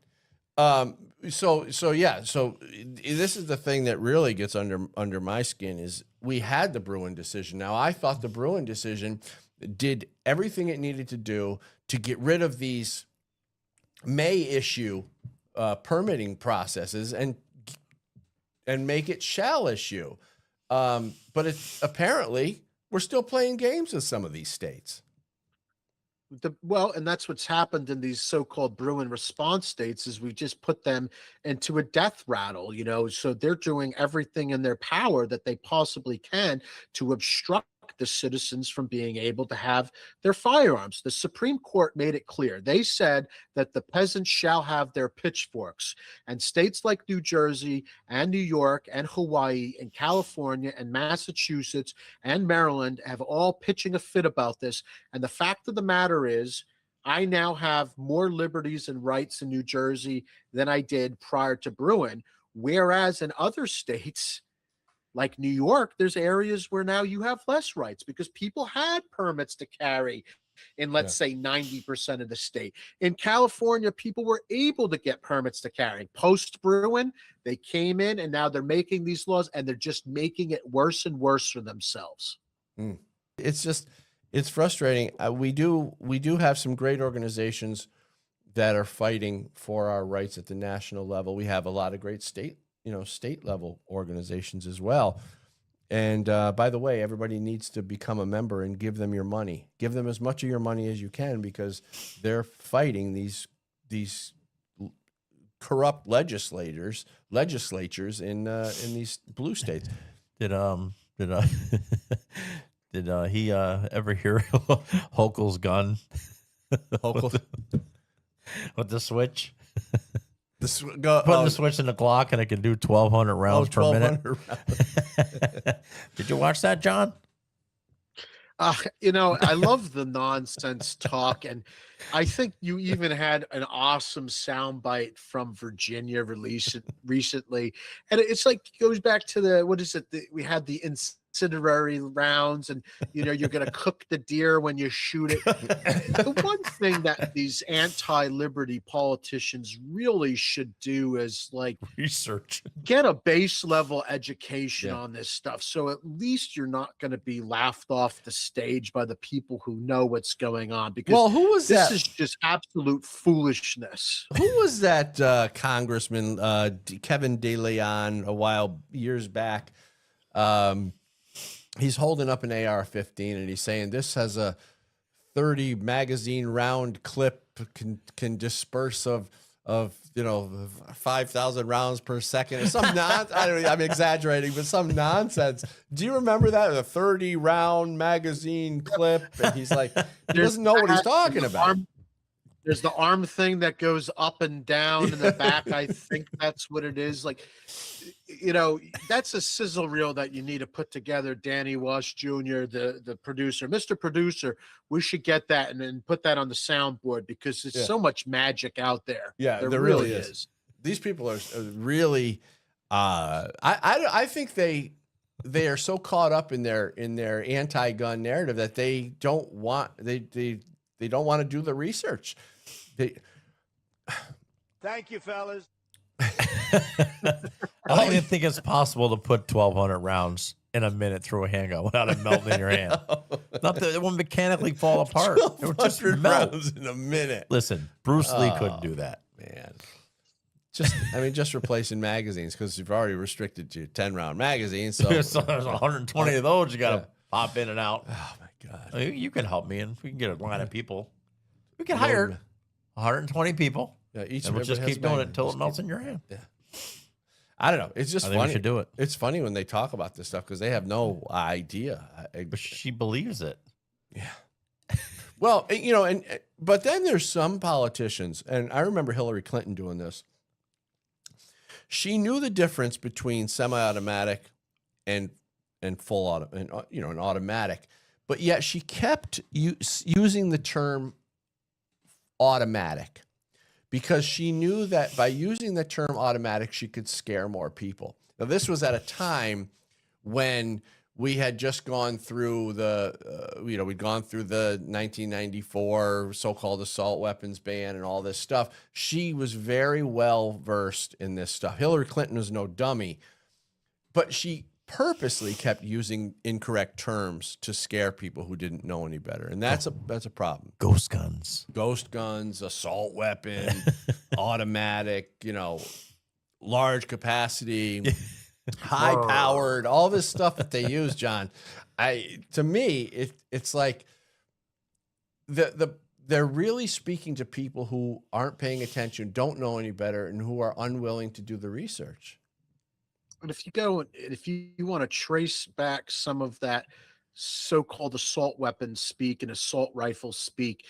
so this is the thing that really gets under my skin is we had the Bruin decision. Now I thought the Bruin decision did everything it needed to do to get rid of these may issue permitting processes and make it shall issue. But apparently we're still playing games with some of these states. And that's what's happened in these so-called Bruin response states is we just put them into a death rattle, so they're doing everything in their power that they possibly can to obstruct the citizens from being able to have their firearms. The Supreme Court made it clear. They said that the peasants shall have their pitchforks, and states like New Jersey and New York and Hawaii and California and Massachusetts and Maryland have all pitching a fit about this. And the fact of the matter is, I now have more liberties and rights in New Jersey than I did prior to Bruin, whereas in other states like New York, there's areas where now you have less rights because people had permits to carry in, let's say, 90% of the state. In California, people were able to get permits to carry. Post-Bruin, they came in, and now they're making these laws, and they're just making it worse and worse for themselves. It's frustrating. We do have some great organizations that are fighting for our rights at the national level. We have a lot of great state level organizations as well. And by the way, everybody needs to become a member and give them your money. Give them as much of your money as you can, because they're fighting these corrupt legislatures in these blue states. Did he ever hear Hochul's gun? Hochul? With the switch? Putting the switch in the clock and it can do 1,200 rounds per minute. Did you watch that, John? You know, I love the nonsense talk, and I think you even had an awesome soundbite from Virginia released recently, and it's like goes back to we had the incendiary rounds, and you know you're going to cook the deer when you shoot it. The one thing that these anti-liberty politicians really should do is like research, get a base level education on this stuff, so at least you're not going to be laughed off the stage by the people who know what's going on. Because who was this that? is just absolute foolishness. Who was that Congressman Kevin De Leon years back? He's holding up an AR-15 and he's saying this has a 30 magazine round clip, can disperse of 5,000 rounds per second or some I'm exaggerating, but some nonsense. Do you remember that? The 30 round magazine clip, and he's like, he doesn't know what he's talking about. There's the arm thing that goes up and down in the back. I think that's what it is. Like, you know, that's a sizzle reel that you need to put together. Danny Walsh Jr., the producer, Mr. Producer, we should get that and then put that on the soundboard, because there's so much magic out there. Yeah, there really is. These people are really, I think they are so caught up in their anti-gun narrative that they don't want to do the research. Thank you, fellas. I don't even think it's possible to put 1,200 rounds in a minute through a handgun without it melting in your hand. Not that it won't mechanically fall apart. It would just melt rounds in a minute. Listen, Bruce Lee couldn't do that. Man. Just replacing magazines, because you've already restricted to 10-round magazines. So there's 120 of those you got to pop in and out. Oh, my God. You can help me, and we can get a line of people. We can hire 120 people. Yeah, and we'll just keep doing it until it melts in your hand. Yeah. I don't know. It's just funny. We should do it. It's funny when they talk about this stuff because they have no idea. But she believes it. Yeah. Well, but then there's some politicians, and I remember Hillary Clinton doing this. She knew the difference between semi-automatic and full auto, and an automatic, but yet she kept using the term automatic, because she knew that by using the term automatic, she could scare more people. Now, this was at a time when we had just gone through we'd gone through the 1994 so-called assault weapons ban and all this stuff. She was very well versed in this stuff. Hillary Clinton was no dummy, but she purposely kept using incorrect terms to scare people who didn't know any better, and that's a problem. Ghost guns, assault weapon, automatic, large capacity, high powered, all this stuff that they use, John. To me, it's like they're really speaking to people who aren't paying attention, don't know any better, and who are unwilling to do the research. But if you want to trace back some of that so-called assault weapons speak and assault rifle speak,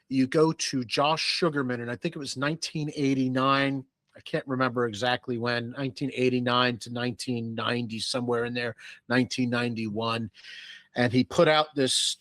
you go to Josh Sugarman, and I think it was 1989. I can't remember exactly when, 1989 to 1990, somewhere in there, 1991. And he put out this,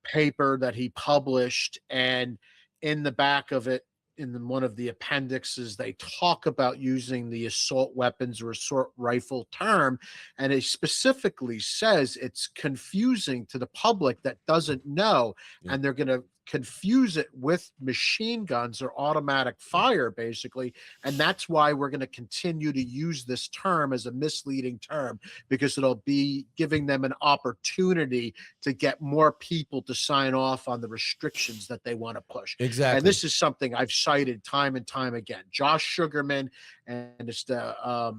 paper that he published, and in the back of it, in one of the appendixes, they talk about using the assault weapons or assault rifle term, and it specifically says it's confusing to the public that doesn't know, and they're going to confuse it with machine guns or automatic fire, basically. And that's why we're going to continue to use this term as a misleading term, because it'll be giving them an opportunity to get more people to sign off on the restrictions that they want to push. Exactly. And this is something I've cited time and time again. Josh Sugarman, and it's the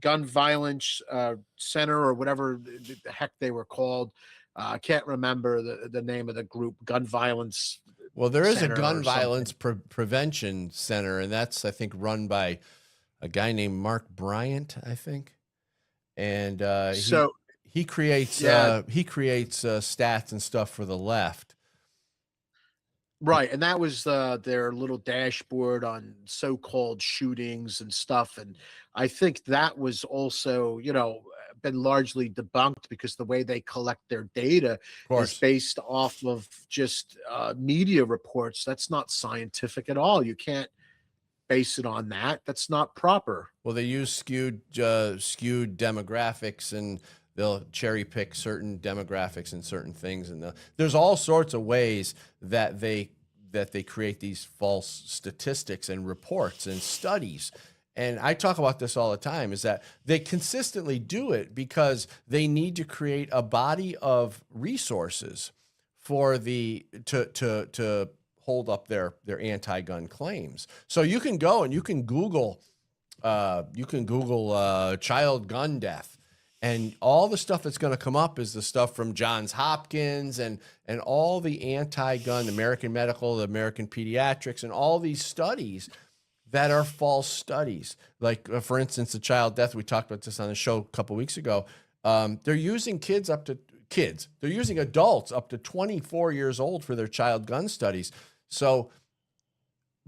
gun violence center or whatever the heck they were called. I can't remember the name of the group. Gun violence. Well, there is a Center gun or violence prevention center, and that's, I think, run by a guy named Mark Bryant, I think. And he creates stats and stuff for the left. Right, and that was their little dashboard on so-called shootings and stuff, and I think that was also, been largely debunked because the way they collect their data is based off of just media reports. That's not scientific at all. You can't base it on that. That's not proper. Well, they use skewed demographics, and they'll cherry pick certain demographics and certain things, and there's all sorts of ways that they create these false statistics and reports and studies. And I talk about this all the time, is that they consistently do it because they need to create a body of resources for to hold up their anti-gun claims. So you can go and you can Google child gun death, and all the stuff that's going to come up is the stuff from Johns Hopkins and all the anti-gun, American Medical, the American Pediatrics, and all these studies that are false studies. Like, for instance, the child death, we talked about this on the show a couple weeks ago. They're using they're using adults up to 24 years old for their child gun studies. So,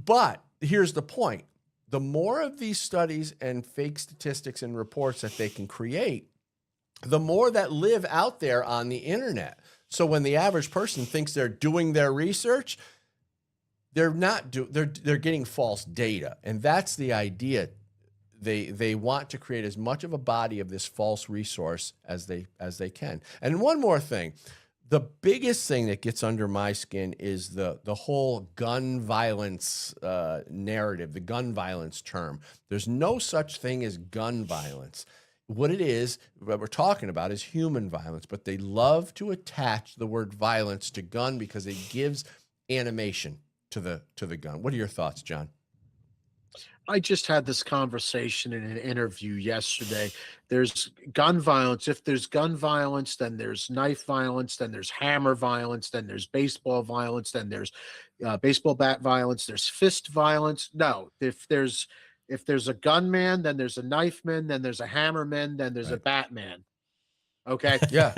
but here's the point. The more of these studies and fake statistics and reports that they can create, the more that live out there on the internet. So when the average person thinks they're doing their research, they're getting false data. And that's the idea. They want to create as much of a body of this false resource as they can. And one more thing, the biggest thing that gets under my skin is the whole gun violence narrative, the gun violence term. There's no such thing as gun violence. What it is, what we're talking about, is human violence, but they love to attach the word violence to gun because it gives animation to the gun. What are your thoughts, John? I just had this conversation in an interview yesterday. There's gun violence. If there's gun violence, then there's knife violence, then there's hammer violence, then there's baseball violence, then there's baseball bat violence, there's fist violence. No, if there's a gunman, then there's a knife man, then there's a hammerman, then there's a Batman. Okay? Yeah.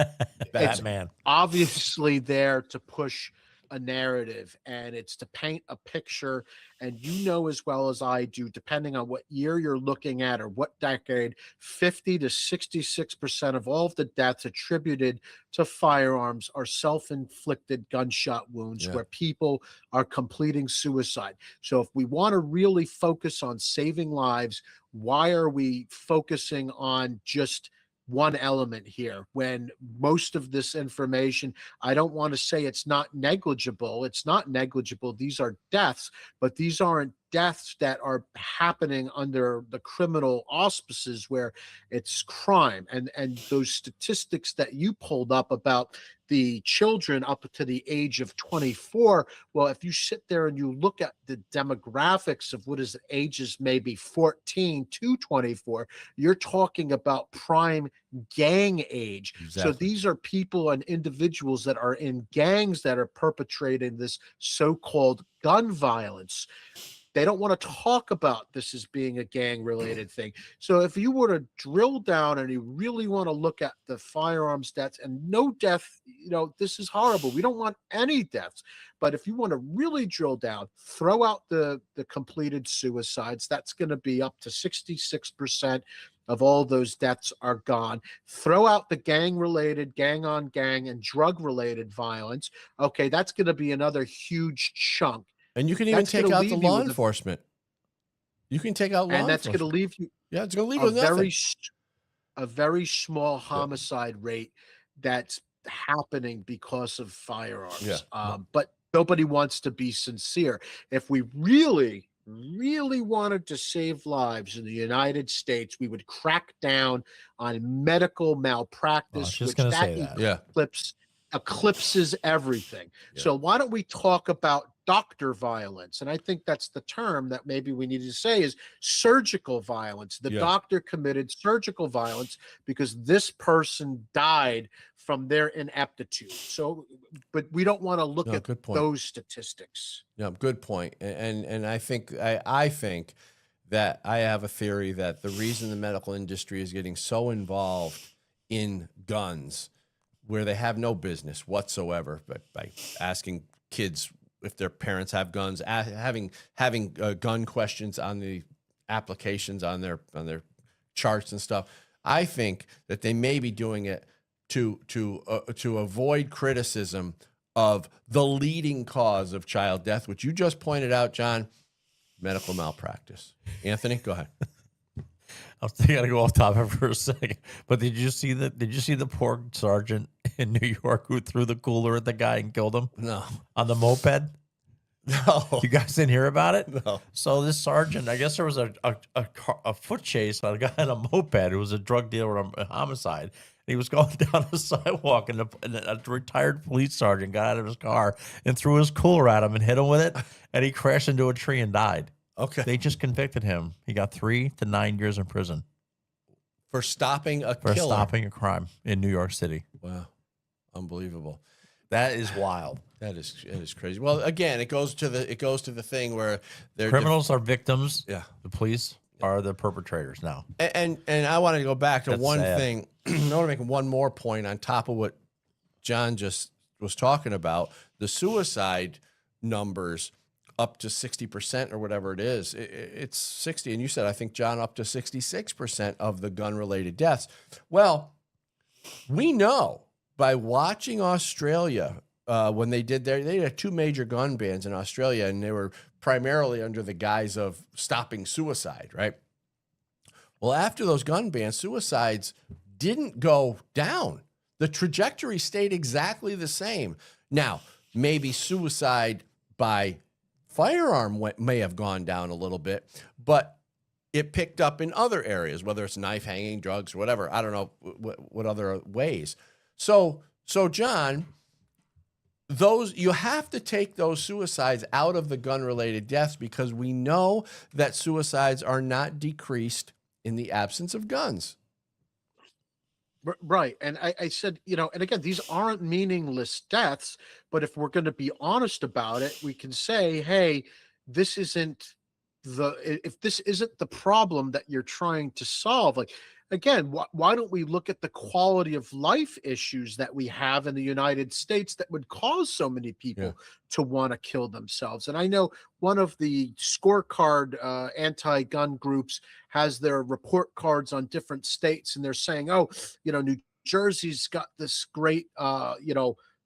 Batman. It's obviously there to push a narrative, and it's to paint a picture. And as well as I do, depending on what year you're looking at or what decade, 50 to 66% of all of the deaths attributed to firearms are self-inflicted gunshot wounds where people are completing suicide. So if we want to really focus on saving lives, why are we focusing on just one element here when most of this information, I don't want to say it's not negligible. It's not negligible. These are deaths, but these aren't deaths that are happening under the criminal auspices where it's crime. And those statistics that you pulled up about the children up to the age of 24, well, if you sit there and you look at the demographics of what is ages maybe 14 to 24, you're talking about prime gang age. Exactly. So these are people and individuals that are in gangs that are perpetrating this so-called gun violence. They don't want to talk about this as being a gang-related thing. So if you were to drill down and you really want to look at the firearms deaths, and no death, this is horrible. We don't want any deaths. But if you want to really drill down, throw out the completed suicides. That's going to be up to 66% of all those deaths are gone. Throw out the gang-related, gang-on-gang, and drug-related violence. Okay, that's going to be another huge chunk. And you can even take out the law enforcement. You can take out law enforcement. And that's going to leave you it's going to leave you with nothing. A very small homicide rate that's happening because of firearms. But nobody wants to be sincere. If we really wanted to save lives in the United States, we would crack down on medical malpractice, which eclipses everything. So why don't we talk about doctor violence. And I think that's the term that maybe we need to say is surgical violence. The doctor committed surgical violence because this person died from their ineptitude. So, but we don't want to look at those statistics. No, good point. And I think I think that I have a theory that the reason the medical industry is getting so involved in guns, where they have no business whatsoever, but by asking kids if their parents have guns, having gun questions on the applications on their charts and stuff. I think that they may be doing it to avoid criticism of the leading cause of child death, which you just pointed out, John, medical malpractice. Anthony, go ahead. I gotta go off topic for a second, but did you see the poor sergeant in New York who threw the cooler at the guy and killed him? No. On the moped? No. You guys didn't hear about it? No. So this sergeant, I guess there was a foot chase on a guy on a moped who was a drug dealer, a homicide. He was going down the sidewalk, and a retired police sergeant got out of his car and threw his cooler at him and hit him with it, and he crashed into a tree and died. Okay. They just convicted him. He got 3 to 9 years in prison For stopping a for killer. stopping a crime in New York City. Wow. Unbelievable. That is wild. It is crazy. Well, again, it goes to the thing where they're Criminals are victims. Yeah. The police are the perpetrators now. And I want to go back to That's one sad. thing. I want to make one more point on top of what John just was talking about. The suicide numbers up to 60% or whatever it is. It's 60. And you said, I think, John, up to 66% of the gun-related deaths. Well, we know by watching Australia, when they had 2 major gun bans in Australia, and they were primarily under the guise of stopping suicide, right? Well, after those gun bans, suicides didn't go down. The trajectory stayed exactly the same. Now, maybe suicide by firearm may have gone down a little bit, but it picked up in other areas, whether it's knife hanging, drugs, or whatever. I don't know what other ways. So John, you have to take those suicides out of the gun-related deaths, because we know that suicides are not decreased in the absence of guns. Right. And I said, and again, these aren't meaningless deaths, but if we're going to be honest about it, we can say, hey, if this isn't the problem that you're trying to solve, like, again, why don't we look at the quality of life issues that we have in the United States that would cause so many people to want to kill themselves? And I know one of the scorecard anti-gun groups has their report cards on different states, and they're saying, oh, New Jersey's got this great,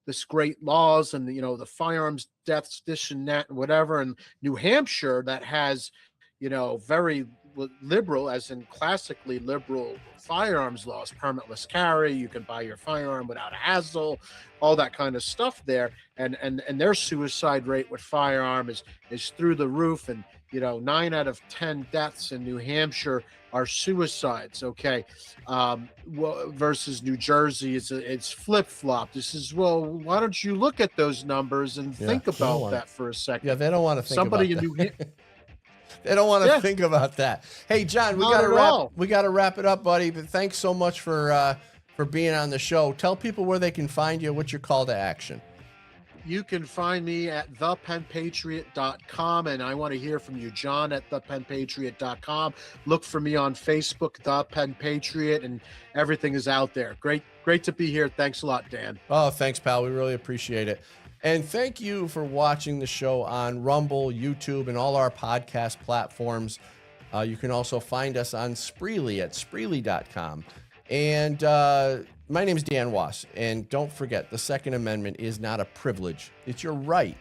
this great laws, and the firearms deaths, this and that, and whatever. And New Hampshire, that has, very liberal, as in classically liberal firearms laws, permitless carry, you can buy your firearm without a hassle, all that kind of stuff there, and their suicide rate with firearm is through the roof, and 9 out of 10 deaths in New Hampshire are suicides. Okay, versus New Jersey, it's flip-flop. This is, well, why don't you look at those numbers and think about that for a second? Yeah, they don't want to think Somebody about in that. New They don't want to think about that. Hey, John, we got to wrap it up, buddy. But thanks so much for being on the show. Tell people where they can find you. What's your call to action? You can find me at thepenpatriot.com, and I want to hear from you, John, at thepenpatriot.com. Look for me on Facebook, The Pen Patriot, and everything is out there. Great to be here. Thanks a lot, Dan. Oh, thanks, pal. We really appreciate it. And thank you for watching the show on Rumble, YouTube, and all our podcast platforms. You can also find us on Spreely at Spreely.com. And my name is Dan Wass. And don't forget, the Second Amendment is not a privilege. It's your right.